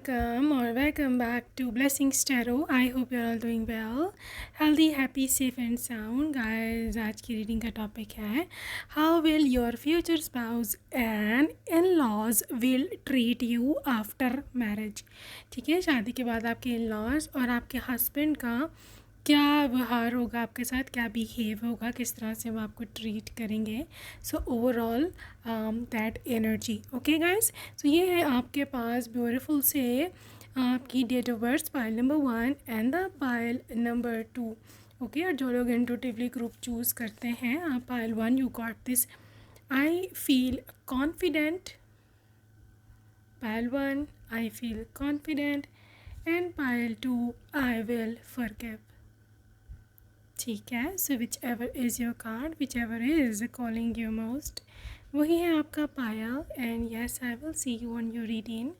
welcome back to Blessings Tarot. I hope you're all doing well, healthy, happy, safe and sound. Guys, आज की reading का topic है How will your future spouse and in-laws will treat you after marriage. ठीक है, शादी के बाद आपके in-laws और आपके हस्बैंड का क्या व्यवहार होगा आपके साथ, क्या बिहेव होगा, किस तरह से वो आपको ट्रीट करेंगे. So overall that energy. Okay guys, so ये है आपके पास ब्यूटीफुल से आपकी date of birth pile number 1 and the pile number 2. Okay, और जो लोग इंटूटिवली ग्रुप चूज़ करते हैं, आप pile 1 you got this I feel confident, pile 1 I feel confident and pile 2 I will forgive. ठीक है, so whichever is your card, whichever is calling you most, वही है आपका pile. And yes, I will see you on your reading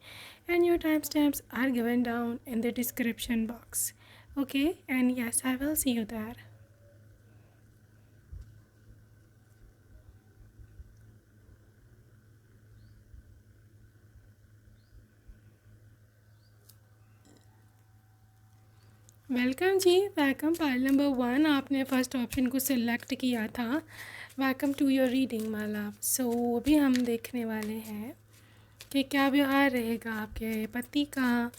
and your time stamps are given down in the description box. Okay, and yes, I will see you there. Welcome जी, welcome. Pile number 1 आपने first option को select किया था. Welcome to your reading my love. So अभी हम देखने वाले हैं कि क्या व्यवहार रहेगा आपके पति का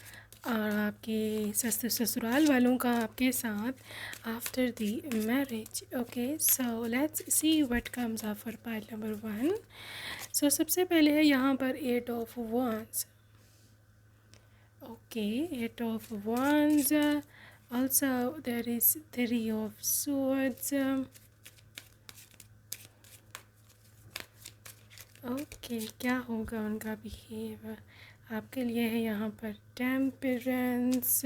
और आपके ससुराल वालों का आपके साथ after the marriage. Okay, so let's see what comes up for pile number 1. सो सबसे पहले है यहाँ पर 8 of wands. Okay, 8 of wands. Also there is 3 of swords. Okay, क्या होगा उनका बिहेव आपके लिए है यहाँ पर टेम्परेंस.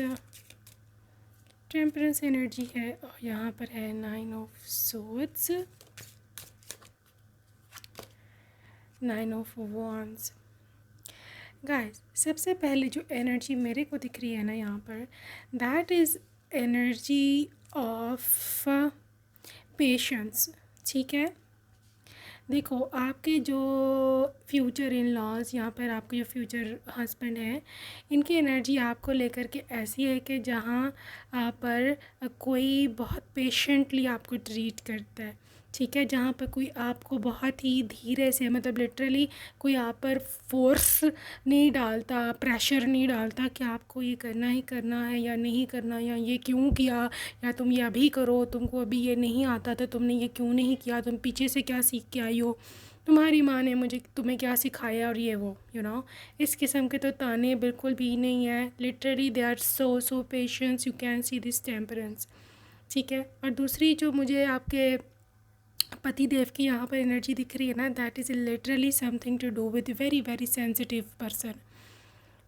टेम्परेंस एनर्जी है और यहाँ पर है 9 of swords, 9 of wands. Guys, सबसे पहले जो एनर्जी मेरे को दिख रही है ना यहाँ पर, that is energy of patience. ठीक है, देखो आपके जो फ्यूचर इन लॉज, यहाँ पर आपके जो फ्यूचर हस्बैंड हैं, इनकी एनर्जी आपको लेकर के ऐसी है कि जहाँ आप पर कोई बहुत पेशेंटली आपको ट्रीट करता है. ठीक है, जहाँ पर कोई आपको बहुत ही धीरे से, मतलब लिटरली कोई आप पर फोर्स नहीं डालता, प्रेशर नहीं डालता कि आपको ये करना ही करना है या नहीं करना, या ये क्यों किया, या तुम ये अभी करो, तुमको अभी ये नहीं आता था, तुमने ये क्यों नहीं किया, तुम पीछे से क्या सीख के आई हो, तुम्हारी माँ ने मुझे तुम्हें क्या सिखाया, और ये वो इस किस्म के तो ताने बिल्कुल भी नहीं है. Literally they are so patience. You can see this temperance. ठीक है, और दूसरी जो मुझे आपके पति देव की यहाँ पर एनर्जी दिख रही है ना, that is literally something to do with very very sensitive person.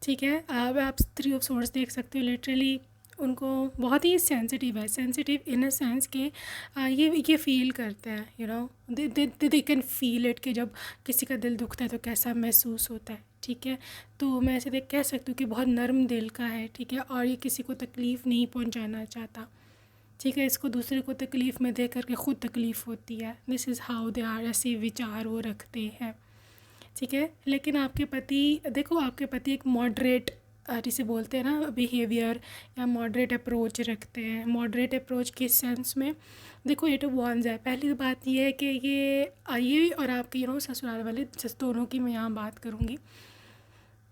ठीक है, अब आप 3 ऑफ सोर्स देख सकते हो. लिटरली उनको बहुत ही सेंसिटिव है. सेंसिटिव इन अ सेंस कि ये फील करते हैं, दे कैन फील इट, कि जब किसी का दिल दुखता है तो कैसा महसूस होता है. ठीक है, तो मैं ऐसे देख कह सकती हूँ कि बहुत नरम दिल का है. ठीक है, और ये किसी को तकलीफ़ नहीं पहुँचाना चाहता. ठीक है, इसको दूसरे को तकलीफ़ में देख कर के ख़ुद तकलीफ़ होती है. This is how they are. ऐसे विचार वो रखते हैं. ठीक है, लेकिन आपके पति, देखो आपके पति एक मॉडरेट, जिसे बोलते हैं ना बिहेवियर, या मॉडरेट अप्रोच रखते हैं. मॉडरेट अप्रोच किस सेंस में, देखो 8 ऑफ wands है. पहली बात ये है कि ये और आपके ससुराल वाले दोनों की मैं यहाँ बात करूँगी.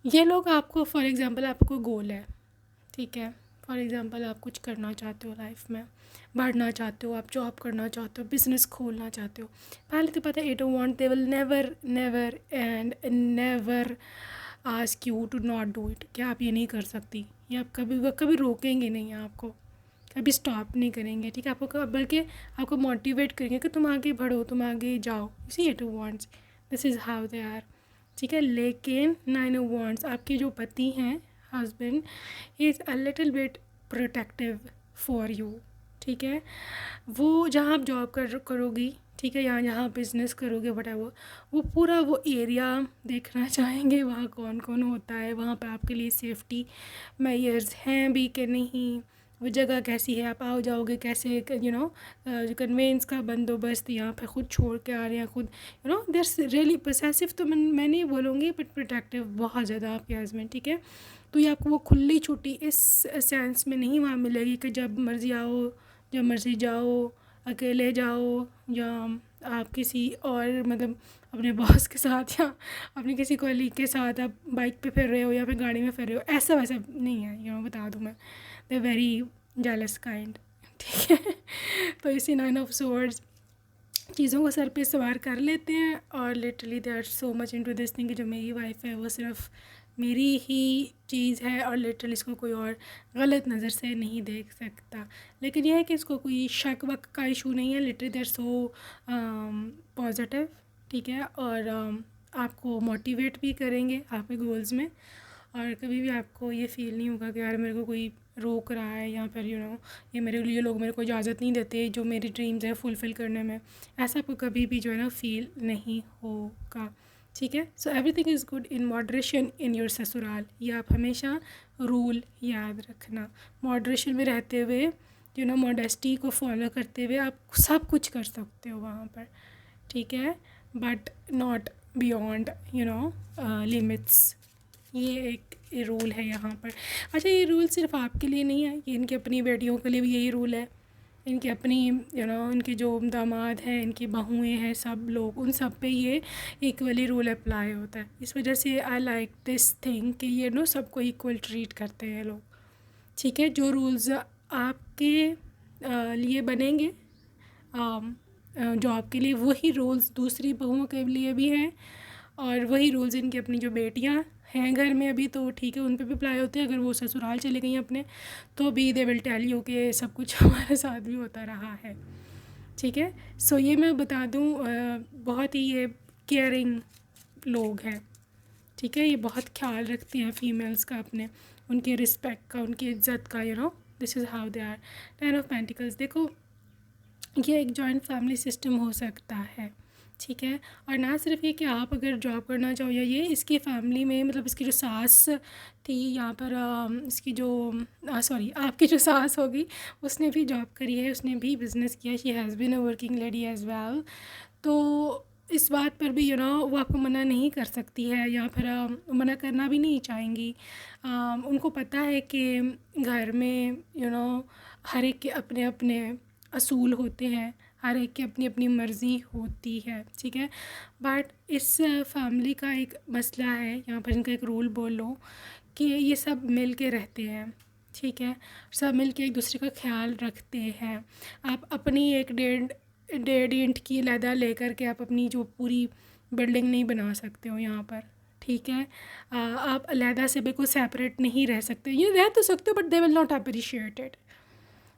ये लोग आपको, फॉर एग्ज़ाम्पल आपको कोई गोल है. ठीक है, फॉर एग्ज़ाम्पल आप कुछ करना चाहते हो लाइफ में, बढ़ना चाहते हो, आप जॉब करना चाहते हो, बिज़नेस खोलना चाहते हो. पहले तो पता है 8 of wands, they will never and never ask you to not do it, कि आप ये नहीं कर सकती, या आप कभी रोकेंगे नहीं आपको, कभी स्टॉप नहीं करेंगे. ठीक है, आपको बल्कि आपको मोटिवेट करेंगे कि तुम आगे बढ़ो, तुम आगे जाओ. See 8 of wands, this is how they are. ठीक है, लेकिन 9 ऑफ wands, आपके जो पति हैं, husband, is a little bit protective for you. ठीक है, वो जहाँ आप जॉब करोगी, ठीक है, यहाँ जहाँ बिज़नेस करोगे वटेवर, वो पूरा वो एरिया देखना चाहेंगे, वहाँ कौन कौन होता है, वहाँ पे आपके लिए सेफ्टी मेजर्स हैं भी कि नहीं, वो जगह कैसी है, आप आओ जाओगे कैसे, जो कन्वेंस का बंदोबस्त यहाँ पे खुद छोड़ के आ रहे हैं, खुद देयर रियली पोसेसिव, तो मैं नहीं बोलूँगी, बट प्रोटेक्टिव बहुत ज़्यादा आपके हस्बैंड, ठीक है। तो ये आपको वो खुली छुट्टी इस सेंस में नहीं वहाँ मिलेगी कि जब मर्ज़ी आओ, जब मर्ज़ी जाओ, अकेले जाओ, या आप किसी और मतलब अपने बॉस के साथ या अपने किसी कॉलीग के साथ आप बाइक पे फिर रहे हो या फिर गाड़ी में फिर रहे हो, ऐसा वैसा नहीं है, बता दूँ मैं, दे वेरी जेलस काइंड, ठीक है। तो इसी 9 ऑफ सोर्ड्स चीज़ों को सर पे सवार कर लेते हैं, और literally they are so much into this thing कि जो मेरी वाइफ है वो सिर्फ मेरी ही चीज़ है, और लिटरली इसको कोई और गलत नज़र से नहीं देख सकता। लेकिन यह है कि इसको कोई शक वक का इशू नहीं है, literally they are so positive, ठीक है, और आपको मोटिवेट भी करेंगे आपके गोल्स में, और कभी भी आपको ये फ़ील नहीं होगा कि यार मेरे को कोई रोक रहा है, या फिर ये लोग मेरे को इजाज़त नहीं देते जो मेरी ड्रीम्स है फुलफ़िल करने में, ऐसा आपको कभी भी जो है ना फ़ील नहीं होगा, ठीक है। So everything is good in moderation in your ससुराल, ये आप हमेशा रूल याद रखना। मॉडरेशन में रहते हुए मॉडेस्टी को फॉलो करते हुए आप सब कुछ कर सकते हो वहाँ पर, ठीक है, बट नॉट बियॉन्ड लिमिट्स। ये एक रूल है यहाँ पर। अच्छा, ये रूल सिर्फ आपके लिए नहीं है, ये इनकी अपनी बेटियों के लिए भी यही रूल है, इनकी अपनी इनके जो दामाद हैं, इनकी बहुएं हैं, सब लोग, उन सब पे ये इक्वली रूल अप्लाई होता है। इस वजह से आई लाइक दिस थिंग कि ये सबको इक्वल ट्रीट करते हैं लोग, ठीक है। जो रूल्स आपके लिए बनेंगे जॉब के लिए, वही रूल्स दूसरी बहुओं के लिए भी हैं, और वही रूल्स इनकी अपनी जो बेटियां हैं घर में अभी, तो ठीक है, उन पे भी अप्लाई होते हैं। अगर वो ससुराल चले गई अपने, तो भी दे विल टेल यू कि सब कुछ हमारे साथ भी होता रहा है, ठीक है। सो ये मैं बता दूं, बहुत ही ये केयरिंग लोग हैं, ठीक है, ये बहुत ख्याल रखते हैं फीमेल्स का, अपने उनके रिस्पेक्ट का, उनकी इज्जत का, this is how they are. 10 of pentacles, देखो ये एक जॉइंट फैमिली सिस्टम हो सकता है, ठीक है, और ना सिर्फ ये कि आप अगर जॉब करना चाहो, या ये इसकी फैमिली में मतलब इसकी जो सास थी यहाँ पर, इसकी जो सॉरी आपकी जो सास होगी, उसने भी जॉब करी है, उसने भी बिज़नेस किया, she has been a working lady as well. तो इस बात पर भी वो आपको मना नहीं कर सकती है, या फिर मना करना भी नहीं चाहेंगी। उनको पता है कि घर में हर एक के अपने अपने असूल होते हैं, हर एक की अपनी अपनी मर्ज़ी होती है, ठीक है। बट इस फैमिली का एक मसला है यहाँ पर, इनका एक रूल बोल लो कि ये सब मिल के रहते हैं, ठीक है, सब मिल के एक दूसरे का ख्याल रखते हैं। आप अपनी एक 1.5 इंच की लैदा लेकर के आप अपनी जो पूरी बिल्डिंग नहीं बना सकते हो यहाँ पर, ठीक है। आप अलहदा से बिल्कुल सेपरेट नहीं रह सकते, ये रह तो सकते हो, but they will not appreciate it,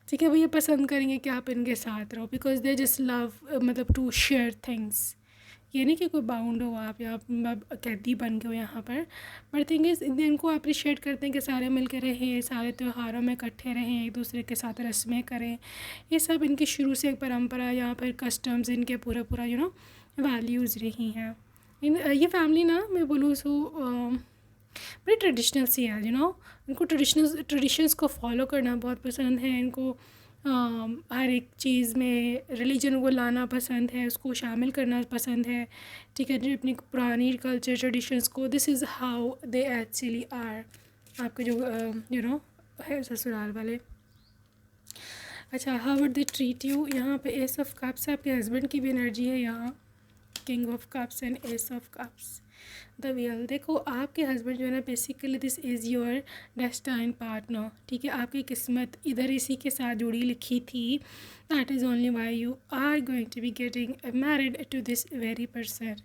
ठीक है। वो ये पसंद करेंगे कि आप इनके साथ रहो, बिकॉज दे जस्ट लव मतलब टू शेयर थिंग्स। ये नहीं कि कोई बाउंड हो आप या कैदी बन गए हो यहाँ पर, बट थिंग इज़ इनको अप्रिशिएट करते हैं कि सारे मिल के रहें, सारे त्योहारों में इकट्ठे रहें, एक दूसरे के साथ रस्में करें। ये सब इनकी शुरू से एक परंपरा या फिर कस्टम्स इनके पूरा वैल्यूज़ रही हैं। ये फैमिली ना, मैं बोलूँ सो बड़ी ट्रेडिशनल सी है, इनको ट्रेडिशंस को फॉलो करना बहुत पसंद है, इनको हर एक चीज़ में रिलीजन को लाना पसंद है, उसको शामिल करना पसंद है, ठीक है, जो अपनी पुरानी कल्चर ट्रेडिशंस को, this is how they actually are, आपके जो है ससुराल वाले। अच्छा, how would they treat you, यहाँ पे एस ऑफ कप्स आपके हस्बैंड की भी एनर्जी है यहाँ, king of cups and ace of cups, the wheel. देखो आपके हस्बैंड जो है ना, basically this is your destined partner, ठीक है, आपकी किस्मत इधर इसी के साथ जुड़ी लिखी थी, that is only why you are going to be getting married to this very person.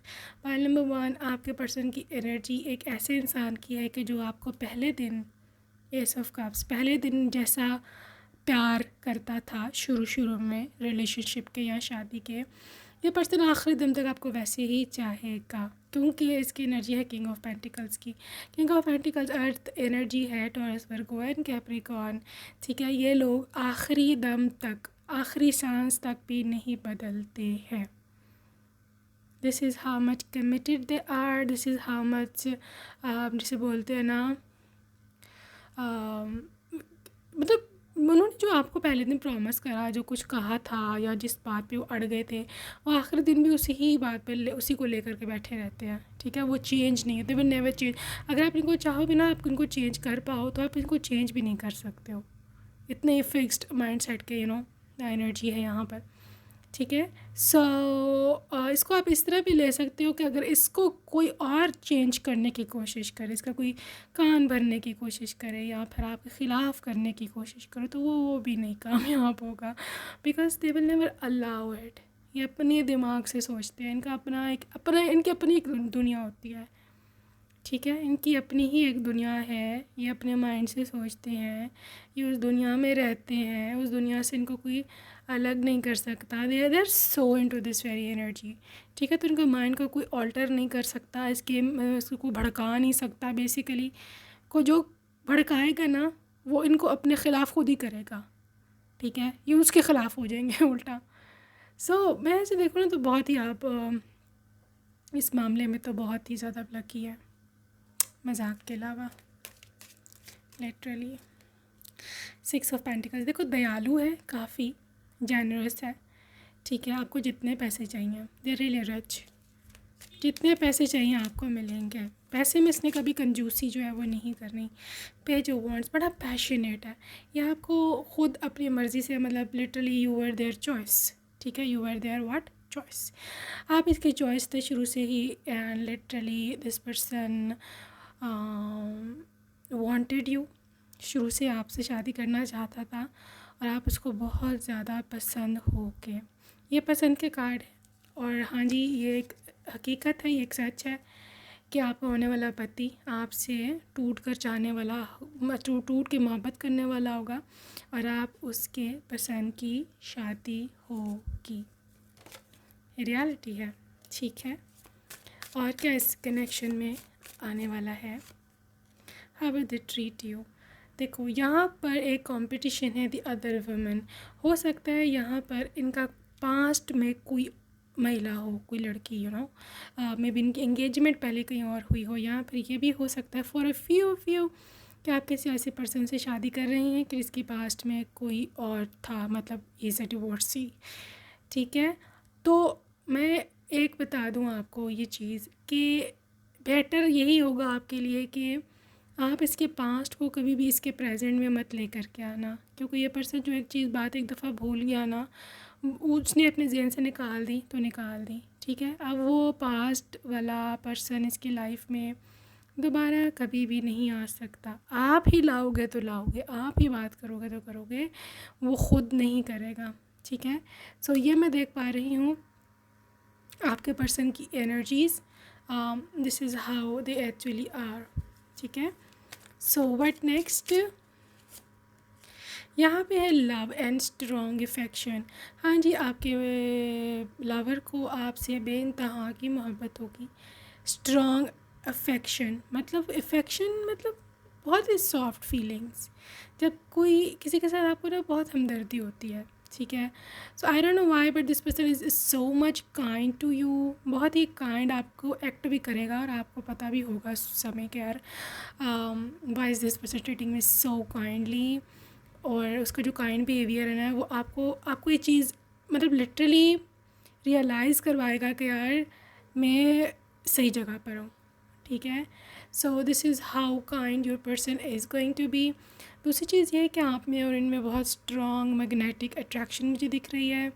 Point number 1, आपके पर्सन की एनर्जी एक ऐसे इंसान की है कि जो आपको पहले दिन, एस ऑफ कप्स, पहले दिन जैसा प्यार करता था शुरू में रिलेशनशिप के या शादी के, ये पर्सन आखिरी दिन तक आपको वैसे ही चाहेगा, क्योंकि इसकी एनर्जी है किंग ऑफ पेंटिकल्स की। King of pentacles earth energy है, टॉरस, वर्गो एंड कैप्रिकॉर्न, ठीक है। ये लोग आखिरी दम तक, आखिरी सांस तक भी नहीं बदलते हैं। This is how much committed they are, this is how much, जिसे बोलते हैं ना, मतलब उन्होंने जो आपको पहले दिन प्रॉमिस करा, जो कुछ कहा था या जिस बात पे वो अड़ गए थे, वो आखिरी दिन भी उसी ही बात पे उसी को लेकर के बैठे रहते हैं, ठीक है। वो चेंज नहीं है, दे विल नेवर चेंज। अगर आप इनको चाहो भी ना आप इनको चेंज कर पाओ तो आप इनको चेंज भी नहीं कर सकते हो। इतने फिक्स्ड माइंड सेट के एनर्जी है यहाँ पर, ठीक है। सो इसको आप इस तरह भी ले सकते हो कि अगर इसको कोई और चेंज करने की कोशिश करे, इसका कोई कान भरने की कोशिश करे या फिर आपके ख़िलाफ़ करने की कोशिश करो, तो वो भी नहीं कामयाब होगा, because they will never allow it. ये अपने दिमाग से सोचते हैं, इनका इनकी अपनी एक दुनिया होती है, ठीक है। इनकी अपनी ही एक दुनिया है, ये अपने माइंड से सोचते हैं, ये उस दुनिया में रहते हैं, उस दुनिया से इनको कोई अलग नहीं कर सकता। They are so into this very energy, ठीक है। तो इनका माइंड को कोई ऑल्टर नहीं कर सकता, इसको कोई भड़का नहीं सकता। बेसिकली को जो भड़काएगा ना वो इनको अपने ख़िलाफ़ खुद ही करेगा, ठीक है। ये उसके ख़िलाफ़ हो जाएंगे उल्टा। मैं ऐसे देखूँ ना तो बहुत ही आप इस मामले में तो बहुत ही ज़्यादा लकी है, मजाक के अलावा, लिटरली। 6 ऑफ पेंटिकल्स देखो, दयालु है, काफ़ी जेनरस है, ठीक है। आपको जितने पैसे चाहिए, दे रियली रिच, जितने पैसे चाहिए आपको मिलेंगे। पैसे में इसने कभी कंजूसी जो है वो नहीं करनी। पेज ऑफ वांड्स बड़ा पैशनेट है, ये आपको खुद अपनी मर्ज़ी से, मतलब literally you are their choice, ठीक है। You are their what choice, आप इसकी चॉइस थे शुरू से ही। And literally this person wanted you, शुरू से आपसे शादी करना चाहता था और आप उसको बहुत ज़्यादा पसंद हो के, ये पसंद के कार्ड है। और हाँ जी, ये एक हकीकत है, ये एक सच है कि आपका होने वाला पति आपसे टूट कर चाहने वाला, टूट के मोहब्बत करने वाला होगा और आप उसके पसंद की शादी होगी, रियलिटी है, ठीक है। और क्या इस कनेक्शन में आने वाला है, how will they treat you. देखो यहाँ पर एक कंपटीशन है द अदर वुमेन, हो सकता है यहाँ पर इनका पास्ट में कोई महिला हो, कोई लड़की, मे बी इनकी एंगेजमेंट पहले कहीं और हुई हो, या फिर ये भी हो सकता है फॉर अ फ्यू कि आप किसी ऐसे पर्सन से शादी कर रही हैं कि इसकी पास्ट में कोई और था, मतलब इज़ अ डिवोर्सी, ठीक है। तो मैं एक बता दूं आपको ये चीज़ कि बेटर यही होगा आपके लिए कि आप इसके पास्ट को कभी भी इसके प्रेजेंट में मत लेकर के आना, क्योंकि ये पर्सन जो बात एक दफ़ा भूल गया ना, उसने अपने जहन से निकाल दी तो निकाल दी, ठीक है। अब वो पास्ट वाला पर्सन इसकी लाइफ में दोबारा कभी भी नहीं आ सकता। आप ही लाओगे तो लाओगे, आप ही बात करोगे तो करोगे, वो ख़ुद नहीं करेगा, ठीक है। ये मैं देख पा रही हूँ आपके पर्सन की energies, this is how they actually are, ठीक है। व्हाट नेक्स्ट, यहाँ पे है लव एंड स्ट्रॉन्ग अफेक्शन। हाँ जी, आपके लवर को आपसे बेइंतहा की मोहब्बत होगी। स्ट्रॉन्ग अफेक्शन मतलब बहुत ही सॉफ्ट फीलिंग्स, जब कोई किसी के साथ आपको ना बहुत हमदर्दी होती है, ठीक है। I don't know why but this person is so much kind to you, बहुत ही काइंड आपको एक्ट भी करेगा और आपको पता भी होगा उस समय के यार why is this person treating me so kindly. और उसका जो काइंड बिहेवियर है ना, वो आपको ये चीज़ मतलब लिटरली रियलाइज़ करवाएगा कि यार मैं सही जगह पर हूँ, ठीक है। This is how kind your person is going to be. दूसरी चीज़ ये है कि आप में और इनमें बहुत स्ट्रॉन्ग मैग्नेटिक अट्रैक्शन मुझे दिख रही है।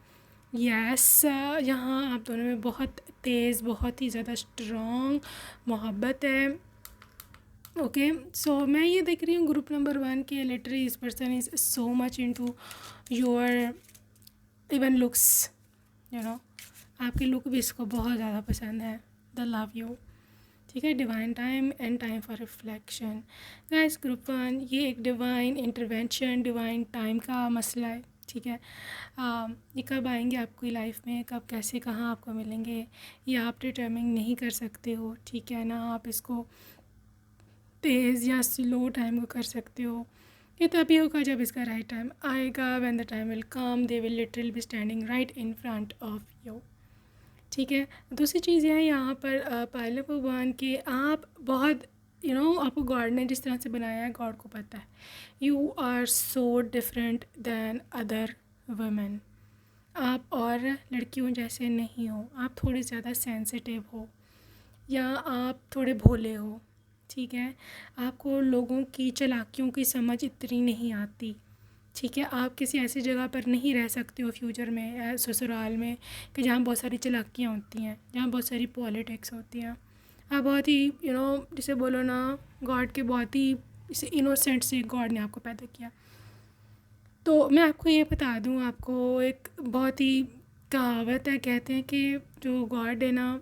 यस, यहाँ आप दोनों में बहुत तेज़, बहुत ही ज़्यादा स्ट्रॉन्ग मोहब्बत है। ओके, मैं ये देख रही हूँ ग्रुप नंबर 1 के लिटरली इस person is so much into your even looks, आपके लुक भी इसको बहुत ज़्यादा पसंद है। द लव यू, ठीक है। Divine time and time for reflection. Guys, group 1 ये एक डिवाइन इंटरवेंशन, डिवाइन टाइम का मसला है, ठीक है। ये कब आएंगे आपकी लाइफ में, कब, कैसे, कहाँ आपको मिलेंगे, ये आप डिटर्मिन नहीं कर सकते हो, ठीक है ना। आप इसको तेज़ या स्लो टाइम को कर सकते हो। ये तभी होगा जब इसका राइट टाइम आएगा। When the time will come they will literally be standing right in front of you, ठीक है। दूसरी चीज़ यह है यहाँ पर पायलट भगवान के आप बहुत आपको गॉड ने जिस तरह से बनाया है, गॉड को पता है you are so different than other women. आप और लड़कियों जैसे नहीं हो, आप थोड़े ज़्यादा सेंसिटिव हो या आप थोड़े भोले हो, ठीक है। आपको लोगों की चालाकियों की समझ इतनी नहीं आती, ठीक है। आप किसी ऐसी जगह पर नहीं रह सकते हो फ्यूचर में, ससुराल में, कि जहाँ बहुत सारी चालाकियाँ होती हैं, जहाँ बहुत सारी पॉलिटिक्स होती हैं। आप बहुत ही जिसे बोलो ना, गॉड के बहुत ही इसे इनोसेंट से गॉड ने आपको पैदा किया। तो मैं आपको ये बता दूँ, आपको एक बहुत ही कहावत है, कहते हैं कि जो गॉड है ना,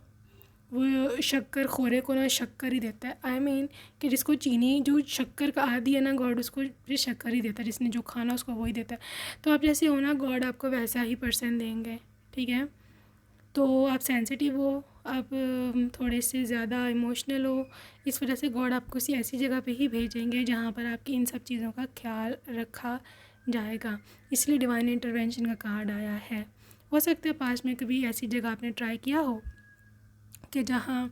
वो शक्कर खोरे को ना शक्कर ही देता है। आई मीन कि जिसको चीनी, जो शक्कर का आदी है ना, गॉड उसको भी शक्कर ही देता है, जिसने जो खाना उसको वही देता है। तो आप जैसे हो ना, गॉड आपको वैसा ही पर्सन देंगे, ठीक है। तो आप सेंसिटिव हो, आप थोड़े से ज़्यादा इमोशनल हो, इस वजह से गॉड आपको किसी ऐसी जगह पे ही भेजेंगे जहाँ पर आपकी इन सब चीज़ों का ख्याल रखा जाएगा। इसलिए डिवाइन इंटरवेंशन का कार्ड आया है। हो सकता है पास में कभी ऐसी जगह आपने ट्राई किया हो कि जहाँ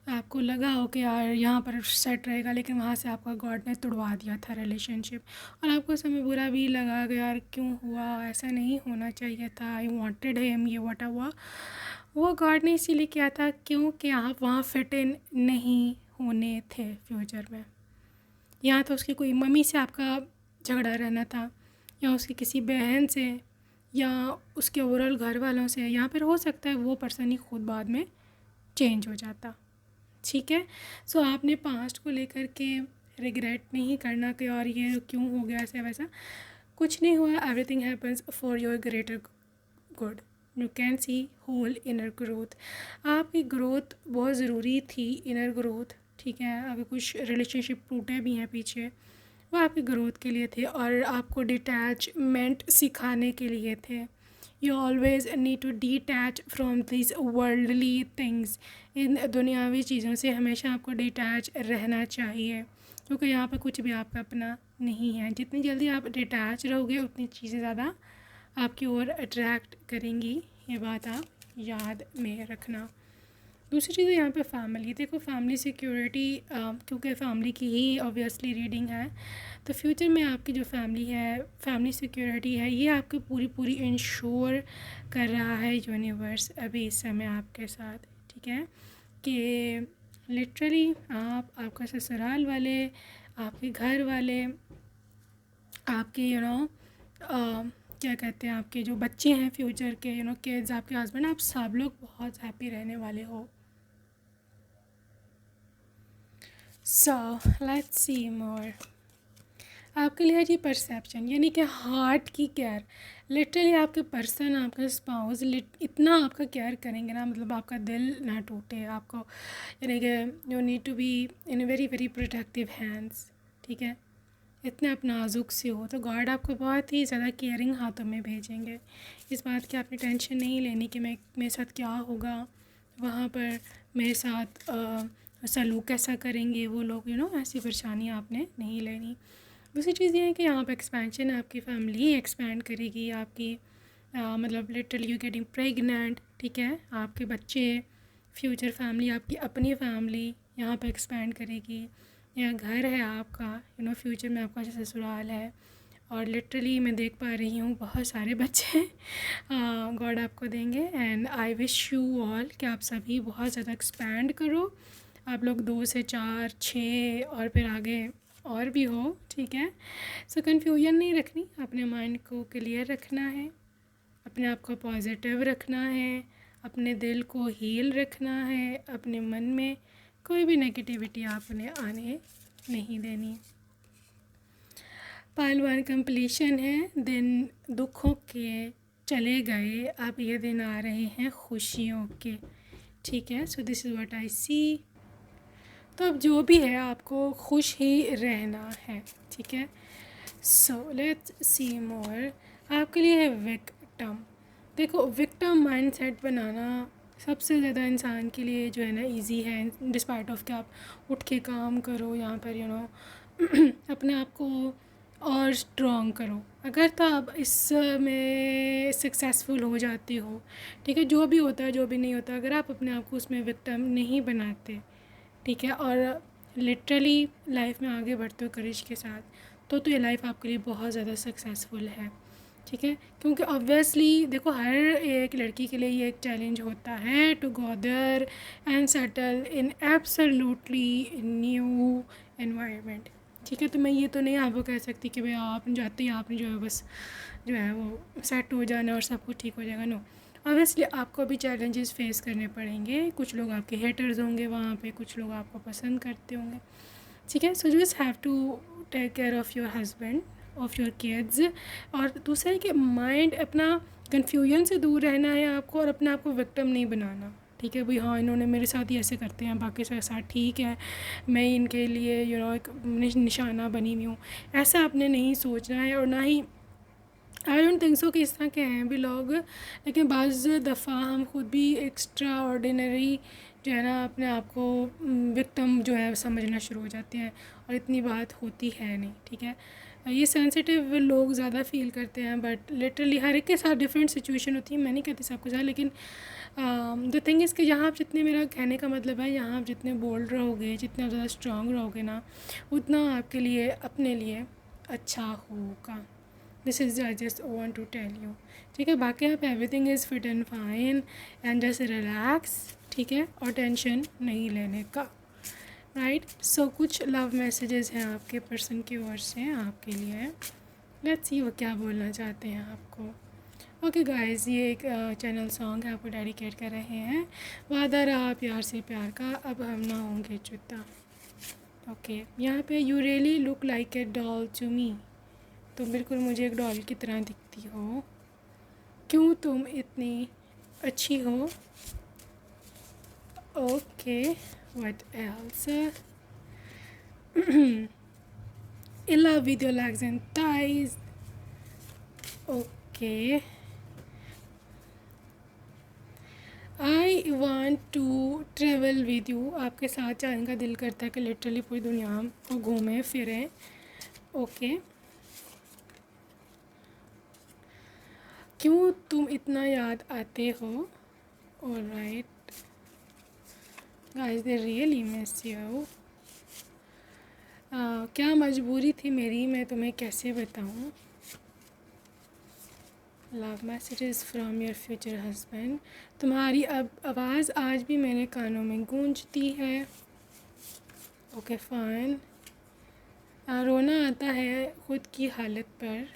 आपको लगा हो कि यार यहाँ पर सेट रहेगा, लेकिन वहाँ से आपका गॉड ने तुड़वा दिया था रिलेशनशिप, और आपको उस समय बुरा भी लगा कि यार क्यों हुआ, ऐसा नहीं होना चाहिए था, आई वांटेड हिम, ये वटा हुआ। वो गॉड ने इसीलिए किया था क्योंकि आप वहाँ फिट इन नहीं होने थे फ्यूचर में। या तो उसकी कोई मम्मी से आपका झगड़ा रहना था, या उसकी किसी बहन से, या उसके ओवरऑल घर वालों से। यहाँ पर हो सकता है वो पर्सन ही खुद बाद में चेंज हो जाता, ठीक है। सो आपने पास्ट को लेकर के रिग्रेट नहीं करना कि यार ये क्यों हो गया, ऐसा वैसा कुछ नहीं हुआ। Everything happens for your greater good. You can see whole inner growth. आपकी ग्रोथ बहुत ज़रूरी थी, इनर ग्रोथ, ठीक है। अगर कुछ रिलेशनशिप टूटे भी हैं पीछे, वो आपकी ग्रोथ के लिए थे और आपको डिटैचमेंट सिखाने के लिए थे। You always need to detach from this worldly things. इन दुनियावी चीज़ों से हमेशा आपको डिटैच रहना चाहिए, क्योंकि यहाँ पर कुछ भी आपका अपना नहीं है। जितनी जल्दी आप डिटैच रहोगे, उतनी चीज़ें ज़्यादा आपकी ओर अट्रैक्ट करेंगी। ये बात आप याद में रखना। दूसरी चीज़ है यहाँ पे फैमिली। देखो फैमिली सिक्योरिटी, क्योंकि फैमिली की ही ऑब्वियसली रीडिंग है, तो फ्यूचर में आपकी जो फैमिली है, फैमिली सिक्योरिटी है, ये आपकी पूरी पूरी इंश्योर कर रहा है यूनिवर्स अभी इस समय आपके साथ, ठीक है। कि लिटरली आपका ससुराल वाले, आपके घर वाले, आपके क्या कहते हैं, आपके जो बच्चे हैं फ्यूचर के, किड्स, आपके हस्बैंड, आप सब लोग बहुत हैप्पी रहने वाले हो। सो लेट्स सी मोर। आपके लिए जी परसेप्शन, यानी कि हार्ट की केयर। लिटरली आपके पर्सन, आपका स्पाउस इतना आपका केयर करेंगे ना, मतलब आपका दिल ना टूटे आपको, यानी कि you need to be in very very protective hands, ठीक है। इतने आप नाजुक से हो, तो गॉड आपको बहुत ही ज़्यादा केयरिंग हाथों में भेजेंगे। इस बात की आपने टेंशन नहीं लेनी कि मेरे साथ क्या होगा, वहाँ पर मेरे साथ सलूक कैसा करेंगे वो लोग, ऐसी परेशानी आपने नहीं लेनी। दूसरी चीज़ ये है कि यहाँ पर एक्सपेंशन, आपकी फैमिली ही एक्सपैंड करेगी आपकी, मतलब लिटरली यू गेटिंग प्रेगनेंट, ठीक है। आपके बच्चे, फ्यूचर फैमिली, आपकी अपनी फैमिली यहाँ पर एक्सपैंड करेगी। या घर है आपका, फ्यूचर में आपका ससुराल है, और लिटरली मैं देख पा रही हूँ बहुत सारे बच्चे गॉड आपको देंगे। And I wish you all कि आप सभी बहुत ज़्यादा एक्सपैंड करो। आप लोग 2 से 4, 6 और फिर आगे और भी हो, ठीक है। सो कन्फ्यूजन नहीं रखनी, अपने माइंड को क्लियर रखना है, अपने आप को पॉजिटिव रखना है, अपने दिल को हील रखना है, अपने मन में कोई भी नेगेटिविटी आपने आने नहीं देनी। पाइल 1 कंप्लीशन है। दिन दुखों के चले गए, अब ये दिन आ रहे हैं खुशियों के, ठीक है। So this is what I see. तो अब जो भी है आपको खुश ही रहना है, ठीक है। सो लेट्स सी मोर। आपके लिए है विक्टिम। देखो विक्टिम माइंडसेट बनाना सबसे ज़्यादा इंसान के लिए जो है ना इजी है, डिस्पाइट ऑफ कि आप उठ के काम करो, यहाँ पर अपने आप को और स्ट्रॉन्ग करो। अगर तो आप इसमें सक्सेसफुल हो जाते हो, ठीक है, जो भी होता है जो भी नहीं होता, अगर आप अपने आप को उसमें विक्टिम नहीं बनाते, ठीक है, और लिटरली लाइफ में आगे बढ़ते हो करेज के साथ, तो ये लाइफ आपके लिए बहुत ज़्यादा सक्सेसफुल है, ठीक है। क्योंकि ऑब्वियसली देखो, हर एक लड़की के लिए ये एक चैलेंज होता है to go there and settle in absolutely new environment, ठीक है। तो मैं ये तो नहीं आपको कह सकती कि भाई आप जाते ही आपने जो है बस जो है वो सेट हो जाना और सब कुछ ठीक हो जाएगा, नो। ऑब्वियसली आपको भी चैलेंजेस फेस करने पड़ेंगे, कुछ लोग आपके हेटर्स होंगे वहाँ पे, कुछ लोग आपको पसंद करते होंगे, ठीक है। So just have to take care of your husband, of your kids. और दूसरा है कि माइंड अपना कन्फ्यूजन से दूर रहना है आपको, और अपने आप को विक्टिम नहीं बनाना, ठीक है। भाई हाँ, इन्होंने मेरे साथ ही ऐसे करते हैं, बाकी सबके साथ ठीक है, मैं इनके लिए एक निशाना बनी हुई हूँ, ऐसा आपने नहीं सोचना है। और ना ही आई डोंट थिंक सो कि इस तरह के हैं भी लोग, लेकिन बाज़ दफ़ा हम खुद भी एक्स्ट्रा ऑर्डिनरी जो है ना अपने आप को विक्टिम जो है समझना शुरू हो जाते हैं, और इतनी बात होती है नहीं, ठीक है। ये सेंसिटिव लोग ज़्यादा फील करते हैं, बट लिटरली हर एक के साथ डिफरेंट सिचुएशन होती है, मैं नहीं कहती सबके साथ, लेकिन द थिंग इज़ कि यहाँ आप जितने, मेरा कहने का मतलब है, यहाँ आप जितने बोल्ड रहोगे, जितने आप ज़्यादा स्ट्रांग रहोगे ना, उतना आपके लिए अपने लिए अच्छा होगा। This is I just want to tell you, ठीक है। बाकी आप everything is fit and fine and just relax, ठीक है, और टेंशन नहीं लेने का, राइट। सो कुछ लव मैसेजेस हैं आपके पर्सन की ओर से आपके लिए, लेट्स सी वो क्या बोलना चाहते हैं आपको। ओके गाइस, ये एक चैनल सॉन्ग है, आपको डेडिकेट कर रहे हैं। वादा रहा प्यार से प्यार का, अब हम ना होंगे जुदा। ओके, यहाँ पे you really look like a doll to me, तुम बिल्कुल मुझे एक डॉल की तरह दिखती हो, क्यों तुम इतनी अच्छी हो। Okay, what else, in love with your legs and thighs. Okay, I want to travel with you, आपके साथ जाने का दिल करता है कि लिटरली पूरी दुनिया को घूमें फिरें। ओके, क्यों तुम इतना याद आते हो। Alright guys, they really miss you. क्या मजबूरी थी मेरी, मैं तुम्हें कैसे बताऊँ। Love messages from your future husband, तुम्हारी अब आवाज़ आज भी मेरे कानों में गूंजती है। ओके फाइन, रोना आता है खुद की हालत पर।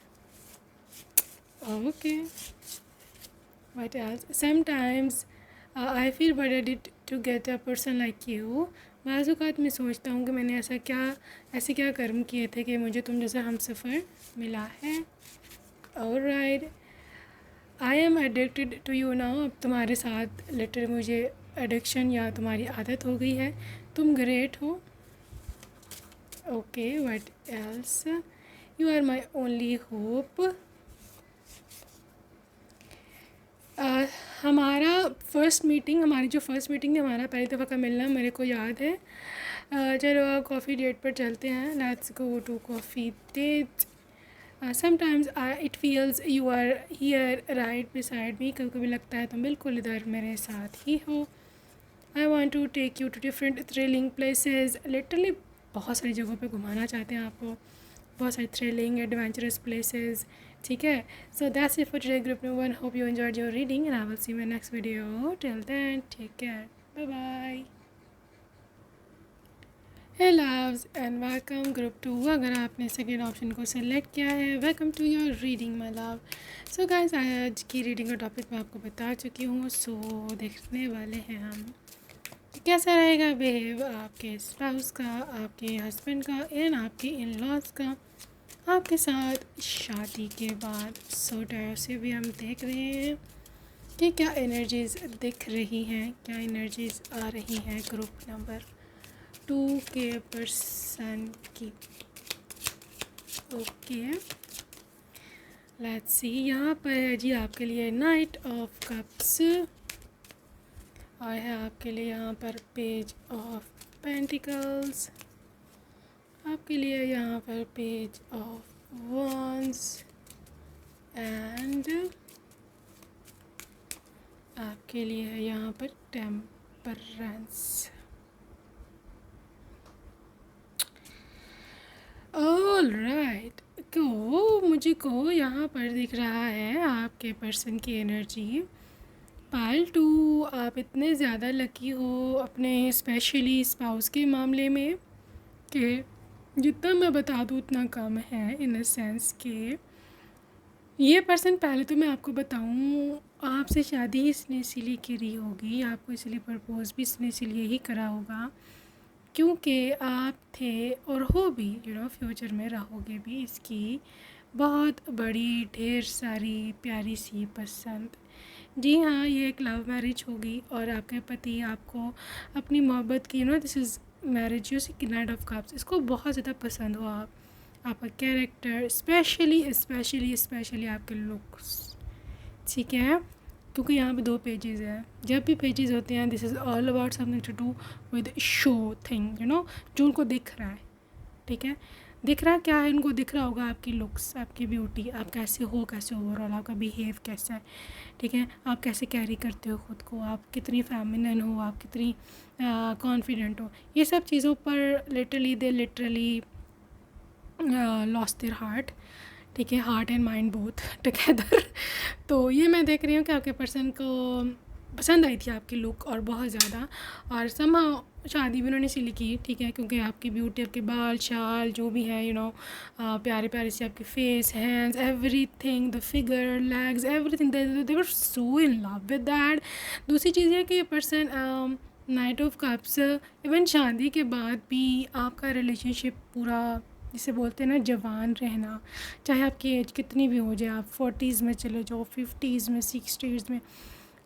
Okay, what else, sometimes I feel burdened to get a person like you, बाज़ औक़ात मैं सोचता हूँ कि मैंने ऐसे क्या कर्म किए थे कि मुझे तुम जैसा हमसफ़र मिला है। Alright, I am addicted to you now, अब तुम्हारे साथ लिटरली मुझे एडिक्शन या तुम्हारी आदत हो गई है, तुम ग्रेट हो। Okay, what else, you are my only hope. हमारी जो फर्स्ट मीटिंग थी, हमारा पहली दफ़ा का मिलना मेरे को याद है। चलो कॉफ़ी डेट पर चलते हैं, let's go to coffee date. Sometimes it feels you are here right beside me, कभी कभी लगता है तुम बिल्कुल इधर मेरे साथ ही हो। I want to take you to different thrilling places, literally बहुत सारी जगहों पे घुमाना चाहते हैं आपको, बहुत सारी थ्रिलिंग एडवेंचरस प्लेसेस, ठीक है। So that's it for today group number 1, hope you enjoyed your reading and I will see you in next video, till then take care, bye bye. Hey loves and welcome group 2, अगर आपने second option को select किया है, welcome to your reading my love. So guys, आज की reading का topic मैं आपको बता चुकी हूँ। सो देखने वाले हैं हम कैसा रहेगा बिहेव आपके स्पाउस का, आपके हस्बैंड का एंड आपके इन लॉज का आपके साथ शादी के बाद। सो टायर से भी हम देख रहे हैं कि क्या एनर्जीज़ दिख रही हैं, क्या एनर्जीज़ आ रही हैं ग्रुप नंबर 2 के पर्सन की। ओके, लेट्स सी, यहाँ पर है जी आपके लिए नाइट ऑफ कप्स, और है आपके लिए यहाँ पर पेज ऑफ पेंटिकल्स, आपके लिए यहाँ पर पेज ऑफ वॉन्ड्स एंड आपके लिए है यहाँ पर टेम्परेंस। ऑल राइट, तो मुझे को यहाँ पर दिख रहा है आपके पर्सन की एनर्जी। पायल 2, आप इतने ज़्यादा लकी हो अपने स्पेशली स्पाउस के मामले में कि जितना मैं बता दूँ उतना कम है, इन द सेंस कि ये पर्सन, पहले तो मैं आपको बताऊँ, आपसे शादी ही इसने इसीलिए करी होगी, आपको इसलिए प्रपोज भी इसने इसीलिए ही करा होगा क्योंकि आप थे और हो भी, फ्यूचर में रहोगे भी इसकी बहुत बड़ी ढेर सारी प्यारी सी पसंद। जी हाँ, ये एक लव मैरिज होगी और आपके पति आपको अपनी मोहब्बत की, this is marriage, night of cups, इसको बहुत ज़्यादा पसंद हो आपका कैरेक्टर, स्पेशली आपके लुक्स, ठीक है। क्योंकि यहाँ पे 2 पेजेस हैं, जब भी पेजेस होते हैं this is all about something to do with show thing, जो उनको दिख रहा है, ठीक है। दिख रहा क्या है उनको? दिख रहा होगा आपकी लुक्स, आपकी ब्यूटी, आप कैसे हो, कैसे ओवरऑल आपका बिहेव कैसा है, ठीक है, आप कैसे कैरी करते हो ख़ुद को, आप कितनी फेमिनिन हो, आप कितनी कॉन्फिडेंट हो, ये सब चीज़ों पर लिटरली लॉस्ट देयर हार्ट, ठीक है, heart and mind both together. तो ये मैं देख रही हूँ कि आपके पर्सन को पसंद आई थी आपकी लुक और बहुत ज़्यादा, और समहाउ शादी भी उन्होंने इसीलिए की, ठीक है, क्योंकि आपकी ब्यूटी, आपके बाल शाल जो भी है, प्यारे प्यारे से आपके face, hands, everything, the figure, legs, everything, they were so in love with that. दूसरी चीज़ है कि ये person night of cups, even शादी के बाद भी आपका रिलेशनशिप पूरा, जिसे बोलते हैं ना जवान रहना, चाहे आपकी एज कितनी भी हो जाए, आप 40s में चले जाओ, 50s में, 60s में,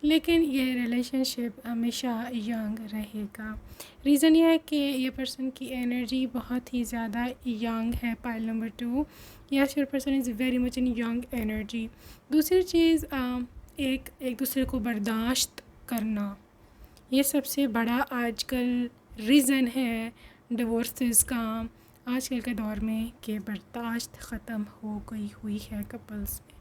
लेकिन ये रिलेशनशिप हमेशा यंग रहेगा। रीज़न ये है कि ये पर्सन की एनर्जी बहुत ही ज़्यादा यंग है। Pile number 2, yes your person is very much in young energy. दूसरी चीज़, एक दूसरे को बर्दाश्त करना, ये सबसे बड़ा आजकल रीज़न है डिवोर्सेस का आजकल के दौर में, कि बर्दाश्त ख़त्म हो गई हुई है कपल्स में।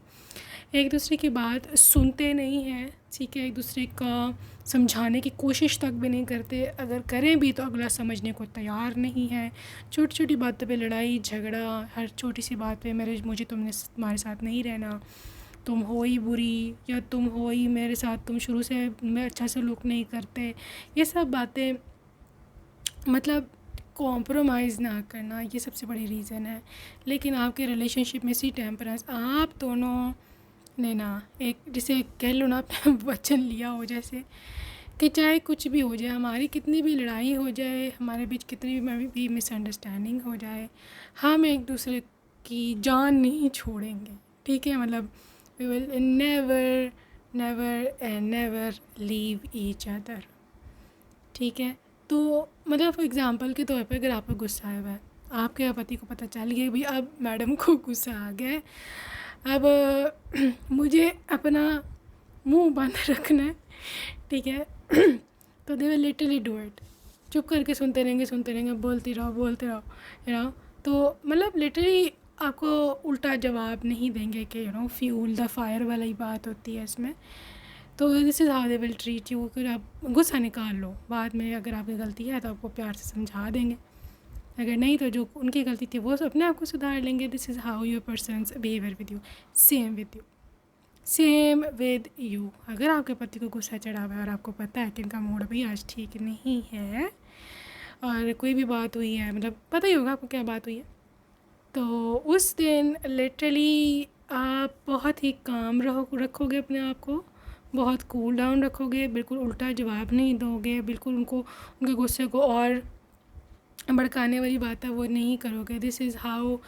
एक दूसरे की बात सुनते नहीं हैं, ठीक है, एक दूसरे का समझाने की कोशिश तक भी नहीं करते, अगर करें भी तो अगला समझने को तैयार नहीं है। छोटी छोटी बातों पे लड़ाई झगड़ा, हर छोटी सी बात पे मुझे तुम्हारे साथ नहीं रहना, तुम हो ही बुरी, या तुम हो ही मेरे साथ, तुम शुरू से मैं अच्छा सलूक नहीं करते, ये सब बातें, मतलब कॉम्प्रोमाइज़ ना करना, ये सबसे बड़ी रीज़न है। लेकिन आपके रिलेशनशिप में सी टेम्परेंस, आप दोनों ने ना एक, जिसे कह लो ना, आपने वचन लिया हो जैसे, कि चाहे कुछ भी हो जाए, हमारी कितनी भी लड़ाई हो जाए, हमारे बीच कितनी भी मिसअंडरस्टैंडिंग हो जाए, हम एक दूसरे की जान नहीं छोड़ेंगे, ठीक है। मतलब we will never never and never leave each other, ठीक है। तो मतलब फॉर एग्ज़ाम्पल के तौर पर, अगर आपको गुस्सा आया हुआ है, आपके पति को पता चल गया भाई अब मैडम को गुस्सा आ गया, अब मुझे अपना मुंह बंद रखना है, ठीक है, तो दे विल लिटरली डू इट, चुप करके सुनते रहेंगे, बोलते रहो, तो मतलब लिटरली आपको उल्टा जवाब नहीं देंगे कि फ्यूल द फायर वाली ही बात होती है इसमें। तो this is how they will treat you. अगर आप गुस्सा निकाल लो, बाद में अगर आपकी गलती है तो आपको प्यार से समझा देंगे, अगर नहीं तो जो उनकी गलती थी वो अपने आप को सुधार लेंगे। This is how your persons behaviour with you, same with you. अगर आपके पति को गुस्सा चढ़ा हुआ है और आपको पता है कि इनका मूड भी आज ठीक नहीं है, और कोई भी बात हुई है, मतलब पता ही होगा आपको क्या बात हुई है, तो उस दिन लिटरली आप बहुत ही काम रखोगे अपने आप को, बहुत कूल डाउन रखोगे, बिल्कुल उल्टा जवाब नहीं दोगे, बिल्कुल उनके गुस्से को और भड़काने वाली बात है वो नहीं करोगे। This is how